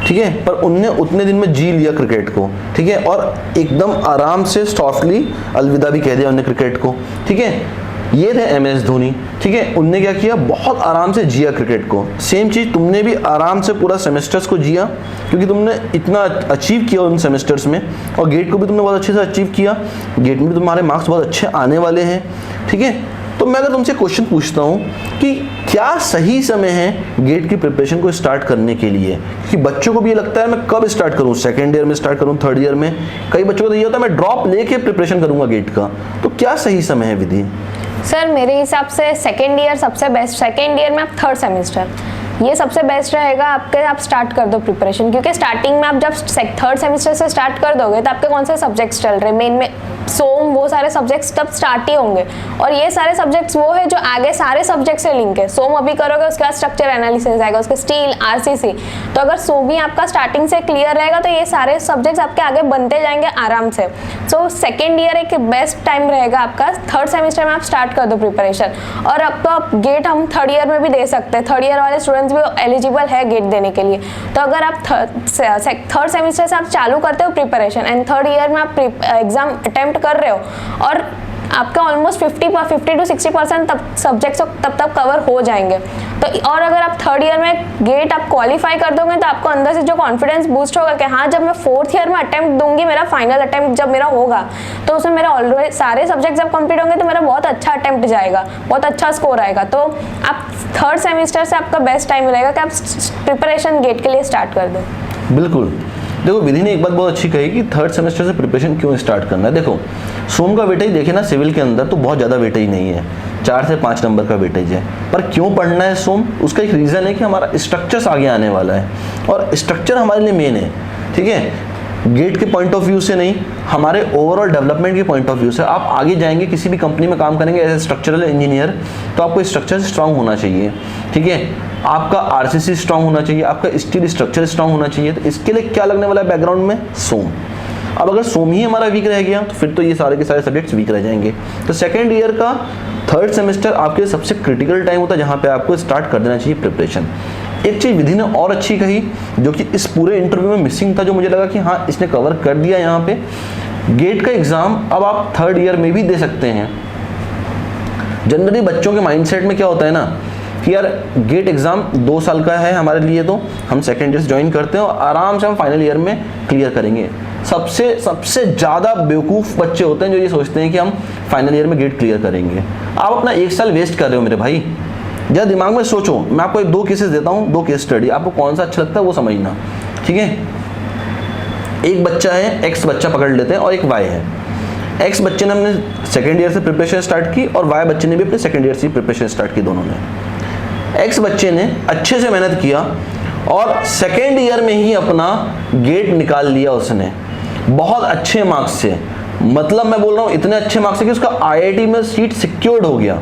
ठीक है, पर उनने उतने दिन में जी लिया क्रिकेट को, ठीक है, और एकदम आराम से सॉफ्टली अलविदा भी कह दिया उन्होंने क्रिकेट को, ठीक है। ये थे MS धोनी, ठीक है, उनने क्या किया, बहुत आराम से जिया क्रिकेट को। सेम चीज़ तुमने भी आराम से पूरा सेमेस्टर्स को जिया, क्योंकि तुमने इतना अचीव किया उन सेमेस्टर्स में, और गेट को भी तुमने बहुत अच्छे से अचीव किया, गेट में भी तुम्हारे मार्क्स बहुत अच्छे आने वाले हैं, ठीक है। तो मैं अगर तुमसे क्वेश्चन पूछता हूँ कि क्या सही समय है गेट की प्रिपरेशन को स्टार्ट करने के लिए, क्योंकि बच्चों को भी ये लगता है मैं कब स्टार्ट करूँ, 2nd ईयर में स्टार्ट करूँ, 3rd ईयर में, कई बच्चों को तो ये होता है मैं ड्रॉप लेके प्रिपरेशन करूँगा गेट का, तो क्या सही समय है विधि? सर मेरे हिसाब से 2nd ईयर सबसे बेस्ट, 2nd ईयर में आप 3rd सेमेस्टर, ये सबसे बेस्ट रहेगा आपके। आप स्टार्ट कर दो प्रिपरेशन, क्योंकि स्टार्टिंग में आप जब 3rd सेमेस्टर से स्टार्ट कर दोगे तो आपके कौन से सब्जेक्ट्स चल रहे हैं, मेन में सोम, वो सारे सब्जेक्ट्स तब स्टार्ट ही होंगे। और ये सारे सब्जेक्ट्स वो है जो आगे सारे सब्जेक्ट से लिंक है। सोम अभी करोगे, उसके बाद स्ट्रक्चर एनालिसिस आएगा, उसके स्टील, आरसीसी। तो अगर सोम ही आपका स्टार्टिंग से क्लियर रहेगा तो ये सारे सब्जेक्ट्स आपके आगे बनते जाएंगे आराम से। सो सेकेंड ईयर एक बेस्ट टाइम रहेगा आपका। थर्ड सेमेस्टर में आप स्टार्ट कर दो प्रिपरेशन। और अब तो आप गेट हम थर्ड ईयर में भी दे सकते हैं, थर्ड ईयर वाले स्टूडेंट्स भी एलिजिबल है गेट देने के लिए। तो अगर आप थर्ड सेमेस्टर से आप चालू करते हो प्रिपरेशन एंड थर्ड ईयर में आप एग्जाम अटेम्प्ट कर रहे हो और आपका ऑलमोस्ट 50 to 60% तब सब्जेक्ट्स तब कवर हो जाएंगे। तो और अगर आप थर्ड ईयर में गेट आप क्वालिफाई कर दोगे तो आपको अंदर से जो कॉन्फिडेंस बूस्ट होगा कि हाँ, जब मैं फोर्थ ईयर में अटेम्प्ट दूंगी, मेरा फाइनल अटेम्प्ट जब मेरा होगा तो उसमें मेरा ऑलरेडी सारे सब्जेक्ट जब कंप्लीट होंगे तो मेरा बहुत अच्छा अटेम्प्ट जाएगा, बहुत अच्छा स्कोर आएगा। तो आप थर्ड सेमेस्टर से आपका बेस्ट टाइम रहेगा कि आप प्रिपरेशन गेट के लिए स्टार्ट कर दो। बिल्कुल। देखो विधि ने एक बात बहुत अच्छी कही कि थर्ड सेमेस्टर से प्रिपरेशन क्यों स्टार्ट करना है। देखो सोम का वेटेज देखे ना, सिविल के अंदर तो बहुत ज़्यादा वेटेज नहीं है, 4 से 5 नंबर का वेटेज है। पर क्यों पढ़ना है सोम, उसका एक रीज़न है कि हमारा स्ट्रक्चर्स आगे आने वाला है और स्ट्रक्चर हमारे लिए मेन है। ठीक है, गेट के पॉइंट ऑफ व्यू से नहीं, हमारे ओवरऑल डेवलपमेंट के पॉइंट ऑफ व्यू से। आप आगे जाएंगे, किसी भी कंपनी में काम करेंगे एज ए स्ट्रक्चरल इंजीनियर, तो आपको स्ट्रक्चर स्ट्रांग होना चाहिए। ठीक है, आपका आरसीसी स्ट्रांग होना चाहिए, आपका स्टील स्ट्रक्चर स्ट्रांग होना चाहिए। तो इसके लिए क्या लगने वाला है बैकग्राउंड में, सोम। अब अगर सोम ही हमारा वीक रह गया तो फिर तो ये सारे के सारे सब्जेक्ट्स वीक रह जाएंगे। तो सेकेंड ईयर का थर्ड सेमेस्टर आपके लिए सबसे क्रिटिकल टाइम होता है जहाँ पे आपको स्टार्ट कर देना चाहिए प्रिपरेशन। एक चीज़ विधि ने और अच्छी कही जो कि इस पूरे इंटरव्यू में मिसिंग था, जो मुझे लगा कि हाँ इसने कवर कर दिया यहाँ पे, गेट का एग्ज़ाम अब आप थर्ड ईयर में भी दे सकते हैं। जनरली बच्चों के माइंडसेट में क्या होता है ना कि यार गेट एग्ज़ाम 2 साल का है हमारे लिए, तो हम सेकेंड ईयर ज्वाइन करते हैं और आराम से हम फाइनल ईयर में क्लियर करेंगे। सबसे ज़्यादा बेवकूफ़ बच्चे होते हैं जो ये सोचते हैं कि हम फाइनल ईयर में गेट क्लियर करेंगे। आप अपना 1 साल वेस्ट कर रहे हो मेरे भाई। जरा दिमाग में सोचो, मैं आपको 2 केसेस देता हूँ, 2 केस स्टडी, आपको कौन सा अच्छा लगता है वो समझना। ठीक है, एक बच्चा है, एक्स बच्चा पकड़ लेते हैं और एक वाई है। एक्स बच्चे ने अपने सेकेंड ईयर से प्रिपरेशन स्टार्ट की और वाई बच्चे ने भी अपने सेकेंड ईयर से प्रिपरेशन स्टार्ट की। दोनों ने, एक्स बच्चे ने अच्छे से मेहनत किया और सेकेंड ईयर में ही अपना गेट निकाल लिया उसने बहुत अच्छे मार्क्स से। मतलब मैं बोल रहा हूँ इतने अच्छे मार्क्स से कि उसका आईआईटी में सीट सिक्योर्ड हो गया।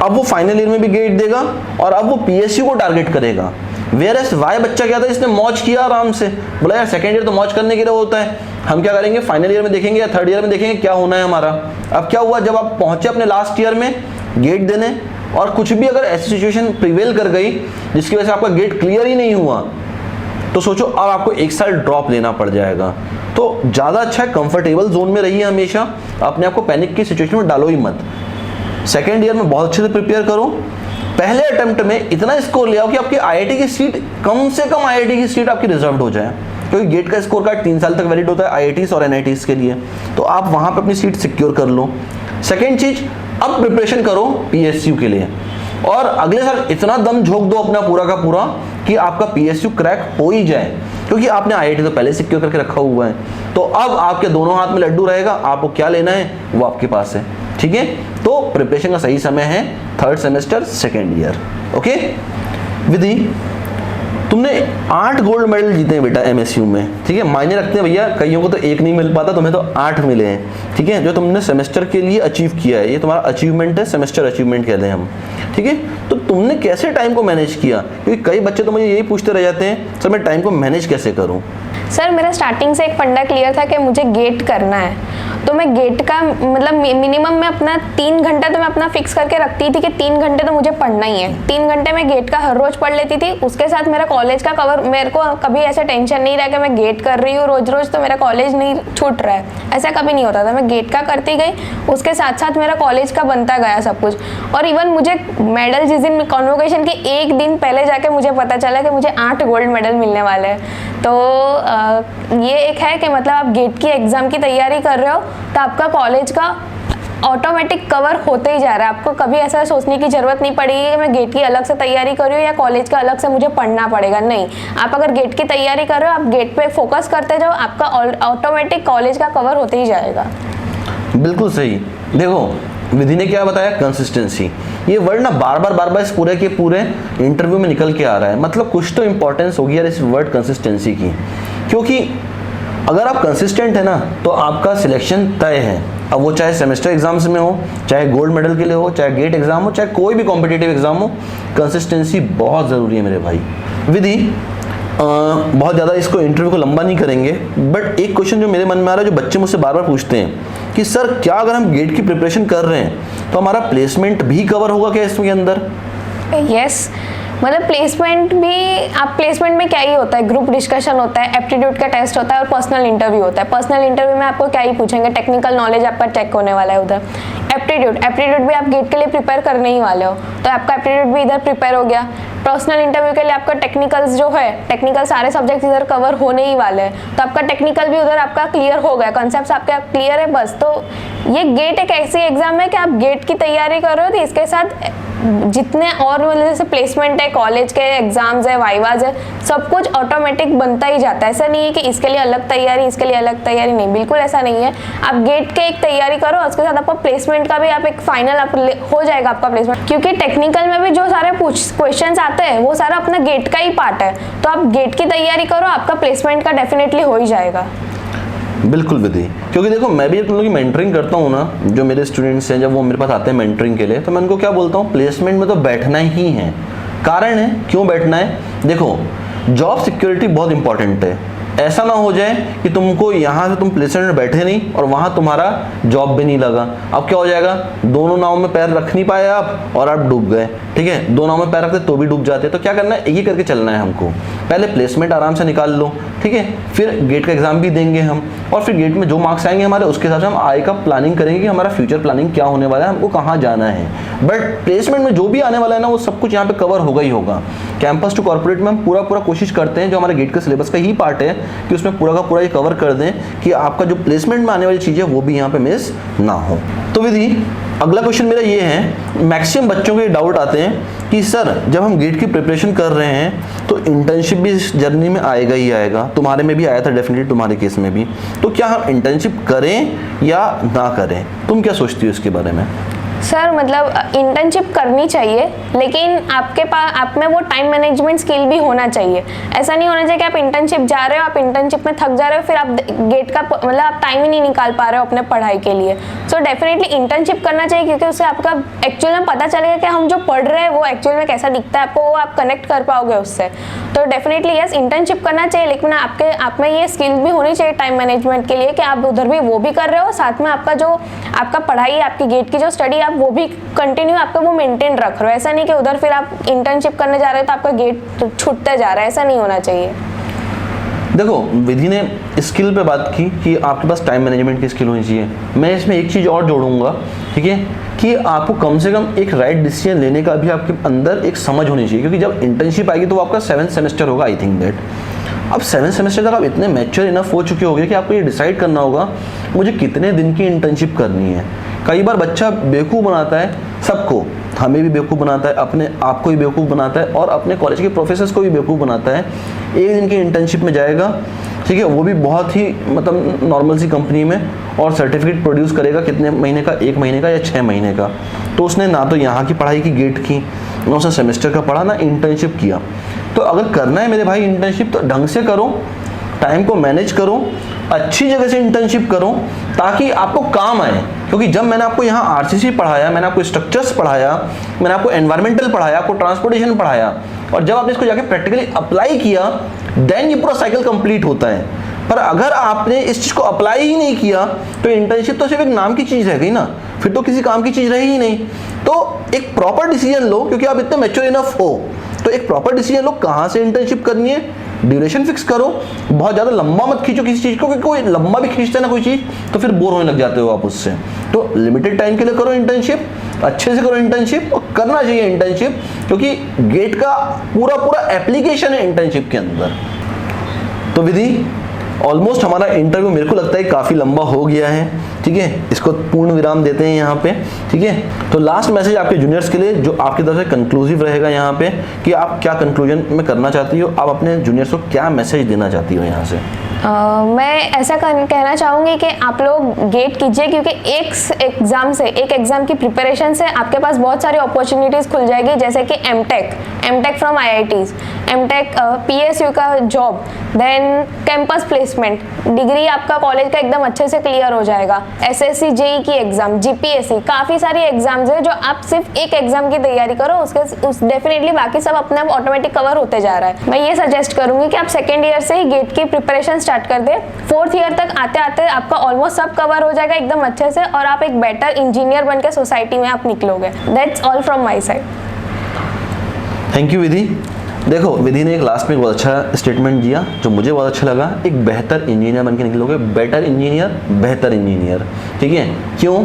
अब वो फाइनल ईयर में भी गेट देगा और अब वो पीएसयू को टारगेट करेगा। वेयरएस वाई बच्चा क्या था, इसने मौज किया आराम से, बोला यार सेकेंड ईयर तो मौज करने के लिए होता है, हम क्या करेंगे फाइनल ईयर में देखेंगे या थर्ड ईयर में देखेंगे क्या होना है हमारा। अब क्या हुआ, जब आप पहुंचे अपने लास्ट ईयर में गेट देने और कुछ भी अगर ऐसी सिचुएशन प्रिवेल कर गई जिसकी वजह से आपका गेट क्लियर ही नहीं हुआ, तो सोचो अब आपको 1 साल ड्रॉप लेना पड़ जाएगा। तो ज़्यादा अच्छा है कंफर्टेबल जोन में रहिए हमेशा, अपने आप को पैनिक की सिचुएशन में डालो ही मत। सेकेंड ईयर में बहुत अच्छे से प्रिपेयर करो, पहले अटेम्प्ट में इतना स्कोर ले आओ कि आपकी आईआईटी की सीट, कम से कम आईआईटी की सीट आपकी रिजर्व्ड हो जाए, क्योंकि गेट का स्कोर कार्ड 3 साल तक वैलिड होता है आईआईटीज और एनआईटीज के लिए। तो आप वहाँ पे अपनी सीट सिक्योर कर लो। सेकेंड चीज, अब प्रिपरेशन करो पीएसयू के लिए और अगले साल इतना दम झोंक दो अपना पूरा का पूरा कि आपका पीएसयू क्रैक हो ही जाए, क्योंकि आपने आईआईटी तो पहले सिक्योर करके रखा हुआ है। तो अब आपके दोनों हाथ में लड्डू रहेगा, आपको क्या लेना है वो आपके पास है। ठीक है, तो प्रिपरेशन का सही समय है third semester second year. Okay Vidhi, तुमने 8 गोल्ड मेडल जीते हैं बेटा एमएसयू में। ठीक है, मायने रखते हैं भैया, कईयों को तो 1 नहीं मिल पाता, तुम्हें तो 8 मिले हैं। ठीक है, जो तुमने सेमेस्टर के लिए अचीव किया है, ये तुम्हारा अचीवमेंट है, सेमेस्टर अचीवमेंट कहते हैं हम। ठीक है, तो तुमने कैसे टाइम को मैनेज किया, क्योंकि कई बच्चे तो मुझे यही पूछते रह जाते हैं सर मैं टाइम को मैनेज कैसे करूँ। सर मेरा स्टार्टिंग से एक फंडा क्लियर था कि मुझे गेट करना है, तो मैं गेट का मतलब मिनिमम मैं अपना 3 घंटा तो मैं अपना फिक्स करके रखती थी कि 3 घंटे तो मुझे पढ़ना ही है। 3 घंटे मैं गेट का हर रोज पढ़ लेती थी, उसके साथ मेरा कॉलेज का कवर, मेरे को कभी ऐसा टेंशन नहीं रहा कि मैं गेट कर रही हूँ रोज रोज तो मेरा कॉलेज नहीं छूट रहा है, ऐसा कभी नहीं होता था। मैं गेट का करती गई, उसके साथ साथ मेरा कॉलेज का बनता गया सब कुछ। और इवन मुझे मेडल जिस दिन कॉन्वोकेशन के 1 दिन पहले जाके मुझे पता चला कि मुझे 8 गोल्ड मेडल मिलने वाले हैं। तो ये एक है कि मतलब आप गेट की एग्ज़ाम की तैयारी कर रहे हो तो आपका कॉलेज का ऑटोमेटिक कवर होते ही जा रहा है। आपको कभी ऐसा सोचने की ज़रूरत नहीं पड़ेगी कि मैं गेट की अलग से तैयारी कर रही हूँ या कॉलेज का अलग से मुझे पढ़ना पड़ेगा। नहीं, आप अगर गेट की तैयारी कर रहे हो, आप गेट पे फोकस करते जाओ, आपका ऑटोमेटिक कॉलेज का कवर होते ही जाएगा। बिल्कुल सही। देखो विधि ने क्या बताया, कंसिस्टेंसी। ये वर्ड ना बार बार इस पूरे के पूरे इंटरव्यू में निकल के आ रहा है, मतलब कुछ तो इंपॉर्टेंस होगी यार इस वर्ड कंसिस्टेंसी की, क्योंकि अगर आप कंसिस्टेंट है ना तो आपका सिलेक्शन तय है। अब वो चाहे सेमेस्टर एग्जाम्स में हो, चाहे गोल्ड मेडल के लिए हो, चाहे गेट एग्जाम हो, चाहे कोई भी कॉम्पिटिटिव एग्जाम हो, कंसिस्टेंसी बहुत ज़रूरी है मेरे भाई। विधि बहुत ज़्यादा इसको इंटरव्यू को लंबा नहीं करेंगे, बट एक क्वेश्चन जो मेरे मन में आ रहा है, जो बच्चे मुझसे बार बार पूछते हैं कि सर क्या अगर हम गेट की प्रिपरेशन कर रहे हैं तो हमारा प्लेसमेंट भी कवर होगा क्या इसके अंदर? यस, मतलब प्लेसमेंट भी, आप प्लेसमेंट में क्या ही होता है, ग्रुप डिस्कशन होता है, एप्टीट्यूड का टेस्ट होता है और पर्सनल इंटरव्यू होता है। पर्सनल इंटरव्यू में आपको क्या ही पूछेंगे, टेक्निकल नॉलेज आपका चेक होने वाला है उधर। एप्टीट्यूड भी आप गेट के लिए प्रिपेयर करने ही वाले हो, तो आपका एप्टीट्यूड भी इधर प्रिपेयर हो गया। पर्सनल इंटरव्यू के लिए आपका टेक्निकल्स जो है, टेक्निकल सारे सब्जेक्ट्स इधर कवर होने ही वाले हैं, तो आपका टेक्निकल भी उधर आपका क्लियर हो गया, कॉन्सेप्ट्स आपका क्लियर है बस। तो ये गेट एक ऐसी एग्जाम है कि आप गेट की तैयारी कर रहे हो, तो इसके साथ जितने और मतलब जैसे प्लेसमेंट है, कॉलेज के एग्जाम्स है, वाइवाज है, सब कुछ ऑटोमेटिक बनता ही जाता है। ऐसा नहीं है कि इसके लिए अलग तैयारी, इसके लिए अलग तैयारी, नहीं, बिल्कुल ऐसा नहीं है। आप गेट के एक तैयारी करो, उसके साथ आपका प्लेसमेंट का भी आप एक फाइनल हो जाएगा आपका प्लेसमेंट, क्योंकि टेक्निकल में भी जो सारे क्वेश्चंस आते हैं वो सारा अपना गेट का ही पार्ट है। तो आप गेट की तैयारी करो, आपका प्लेसमेंट का डेफिनेटली हो ही जाएगा। बिल्कुल विधि, क्योंकि देखो मैं भी तुम लोग की मेंटरिंग करता हूँ ना, जो मेरे स्टूडेंट्स हैं जब वो मेरे पास आते हैं मेंटरिंग के लिए, तो मैं उनको क्या बोलता हूँ, प्लेसमेंट में तो बैठना ही है। कारण है क्यों बैठना है, देखो जॉब सिक्योरिटी बहुत इंपॉर्टेंट है। ऐसा ना हो जाए कि तुमको यहाँ से तुम प्लेसमेंट में बैठे नहीं और वहाँ तुम्हारा जॉब भी नहीं लगा। अब क्या हो जाएगा, दोनों नाव में पैर रख नहीं पाए आप और आप डूब गए। ठीक है, दो नाव में पैर रखते तो भी डूब जाते। तो क्या करना है, एक ही करके चलना है हमको। पहले प्लेसमेंट आराम से निकाल लो, ठीक है, फिर गेट का एग्जाम भी देंगे हम, और फिर गेट में जो मार्क्स आएंगे हमारे उसके हिसाब से हम आगे का प्लानिंग करेंगे कि हमारा फ्यूचर प्लानिंग क्या होने वाला है, हमको कहाँ जाना है। बट प्लेसमेंट में जो भी आने वाला है ना, वो सब कुछ यहाँ पे कवर होगा ही होगा। कैंपस टू कॉर्पोरेट में हम पूरा कोशिश करते हैं, जो हमारे गेट के सिलेबस का ही पार्ट है, कि उसमें पूरा का पूरा ये कवर कर दें कि आपका जो प्लेसमेंट में आने वाली चीज़ है वो भी यहाँ पे मिस ना हो। तो विधि अगला क्वेश्चन मेरा ये है, मैक्सिमम बच्चों के डाउट आते हैं कि सर जब हम गेट की प्रिपरेशन कर रहे हैं तो इंटर्नशिप भी इस जर्नी में आएगा ही आएगा, तुम्हारे में भी आया था डेफिनेटली, तुम्हारे केस में भी, तो क्या हम इंटर्नशिप करें या ना करें, तुम क्या सोचती हो इसके बारे में? सर मतलब इंटर्नशिप करनी चाहिए, लेकिन आपके पास आप में वो टाइम मैनेजमेंट स्किल भी होना चाहिए। ऐसा नहीं होना चाहिए कि आप इंटर्नशिप जा रहे हो, आप इंटर्नशिप में थक जा रहे हो, फिर आप गेट का मतलब आप टाइम ही नहीं निकाल पा रहे हो अपने पढ़ाई के लिए। सो डेफिनेटली इंटर्नशिप करना चाहिए, क्योंकि उससे आपका एक्चुअल में पता चलेगा कि हम जो पढ़ रहे हैं वो एक्चुअल में कैसा दिखता है, आपको वो आप कनेक्ट कर पाओगे उससे। तो डेफिनेटली यस, इंटर्नशिप करना चाहिए, लेकिन आप में ये स्किल भी होनी चाहिए टाइम मैनेजमेंट के लिए, कि आप उधर भी वो भी कर रहे हो, साथ में आपका जो आपका पढ़ाई, आपकी गेट की जो स्टडी, आप वो भी कंटिन्यू आपका वो मेंटेन रख रहे हो। ऐसा नहीं कि उधर फिर आप इंटर्नशिप करने जा रहे हो तो आपका गेट छूटता जा रहा है, ऐसा नहीं होना चाहिए। देखो विधि ने स्किल पे बात की कि आपके पास टाइम मैनेजमेंट की स्किल होनी चाहिए। मैं इसमें एक चीज़ और जोड़ूंगा, ठीक है, कि आपको कम से कम एक राइट डिसीजन लेने का भी आपके अंदर एक समझ होनी चाहिए, क्योंकि जब इंटर्नशिप आएगी तो वो आपका 7th सेमेस्टर होगा, आई थिंक दैट। अब 7th सेमेस्टर तक आप इतने मैच्योर इनफ हो चुके होंगे कि आपको ये डिसाइड करना होगा मुझे कितने दिन की इंटर्नशिप करनी है। कई बार बच्चा बेवकूफ़ बनाता है सबको, हमें भी बेवकूफ़ बनाता है, अपने आप को भी बेवकूफ़ बनाता है और अपने कॉलेज के प्रोफेसर्स को भी बेवकूफ़ बनाता है। एक दिन की इंटर्नशिप में जाएगा, ठीक है, वो भी बहुत ही मतलब नॉर्मल सी कंपनी में, और सर्टिफिकेट प्रोड्यूस करेगा कितने महीने का, 1 महीने का या 6 महीने का। तो उसने ना तो यहाँ की पढ़ाई की गेट की, ना उसने सेमेस्टर का पढ़ा, ना इंटर्नशिप किया। तो अगर करना है मेरे भाई इंटर्नशिप तो ढंग से करो, टाइम को मैनेज करो, अच्छी जगह से इंटर्नशिप करो ताकि आपको काम आए। क्योंकि जब मैंने आपको यहाँ आरसीसी पढ़ाया, मैंने आपको स्ट्रक्चर्स पढ़ाया, मैंने आपको एनवायरमेंटल पढ़ाया, आपको ट्रांसपोर्टेशन पढ़ाया, और जब आपने इसको जाके प्रैक्टिकली अप्लाई किया, देन ये पूरा साइकिल कंप्लीट होता है। पर अगर आपने इस चीज़ को अप्लाई ही नहीं किया तो इंटर्नशिप तो सिर्फ एक नाम की चीज़ रह गई ना, फिर तो किसी काम की चीज़ रही ही नहीं। तो एक प्रॉपर डिसीजन लो, क्योंकि आप इतने मैच्योर इनफ हो, तो एक प्रॉपर डिसीजन लो कहाँ से इंटर्नशिप करनी है, ड्यूरेशन फिक्स करो, बहुत ज़्यादा लंबा मत खींचो किसी चीज़ को, क्योंकि कोई लंबा भी खींचता है ना कोई चीज़ तो फिर बोर होने लग जाते हो आप उससे। तो लिमिटेड टाइम के लिए करो इंटर्नशिप, अच्छे से करो इंटर्नशिप, और करना चाहिए इंटर्नशिप, क्योंकि गेट का पूरा एप्लीकेशन है इंटर्नशिप के अंदर। तो विधि ऑलमोस्ट हमारा इंटरव्यू मेरे को लगता है काफ़ी लंबा हो गया है, ठीक है, इसको पूर्ण विराम देते हैं यहाँ पे, ठीक है। तो लास्ट मैसेज आपके जूनियर्स के लिए जो आपकी तरफ से कंक्लूसिव रहेगा यहाँ पे, कि आप क्या कंक्लूजन में करना चाहती हो, आप अपने जूनियर्स को क्या मैसेज देना चाहती हो यहाँ से? मैं ऐसा कहना चाहूँगी कि आप लोग गेट कीजिए, क्योंकि एक एग्ज़ाम की प्रिपरेशन से आपके पास बहुत सारी अपॉर्चुनिटीज़ खुल जाएगी, जैसे कि MTech from IITs, MTech PSU का job, then campus placement, degree आपका कॉलेज का एकदम अच्छे से क्लियर हो जाएगा, एसएससी जेई की एग्ज़ाम, जीपीएससी, काफ़ी सारी एग्जाम्स है जो आप सिर्फ एक एग्ज़ाम की तैयारी करो, उस डेफिनेटली बाकी सब अपने आप ऑटोमेटिक कवर होते जा रहा है। मैं ये सजेस्ट करूँगी कि आप सेकेंड ईयर से ही गेट की प्रिपरेशन स्टार्ट कर दे, फोर्थ ईयर तक आते आते आपका ऑलमोस्ट सब कवर हो जाएगा एकदम अच्छे से, और आप एक बेटर इंजीनियर बन के सोसाइटी में आप निकलोगे। That's all from my side. Thank you Vidhi. देखो विधि ने एक लास्ट में बहुत अच्छा स्टेटमेंट दिया जो मुझे बहुत अच्छा लगा, एक बेहतर इंजीनियर बन के निकलोगे, बेटर इंजीनियर, बेहतर इंजीनियर, ठीक है। क्यों?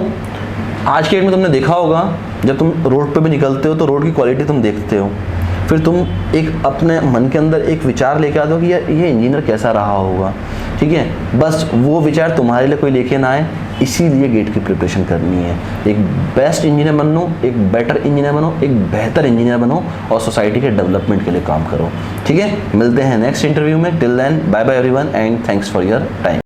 आज के डेट में तुमने देखा होगा जब तुम रोड पे भी निकलते हो तो रोड की क्वालिटी तुम देखते हो, फिर तुम एक अपने मन के अंदर एक विचार लेके आते हो कि यार ये इंजीनियर कैसा रहा होगा, ठीक है। बस वो विचार तुम्हारे लिए कोई लेके ना आए, इसीलिए गेट की प्रिपरेशन करनी है। एक बेस्ट इंजीनियर बनो, एक बेटर इंजीनियर बनो, एक बेहतर इंजीनियर बनो और सोसाइटी के डेवलपमेंट के लिए काम करो, ठीक है। मिलते हैं नेक्स्ट इंटरव्यू में। Till then bye bye everyone and thanks for your time.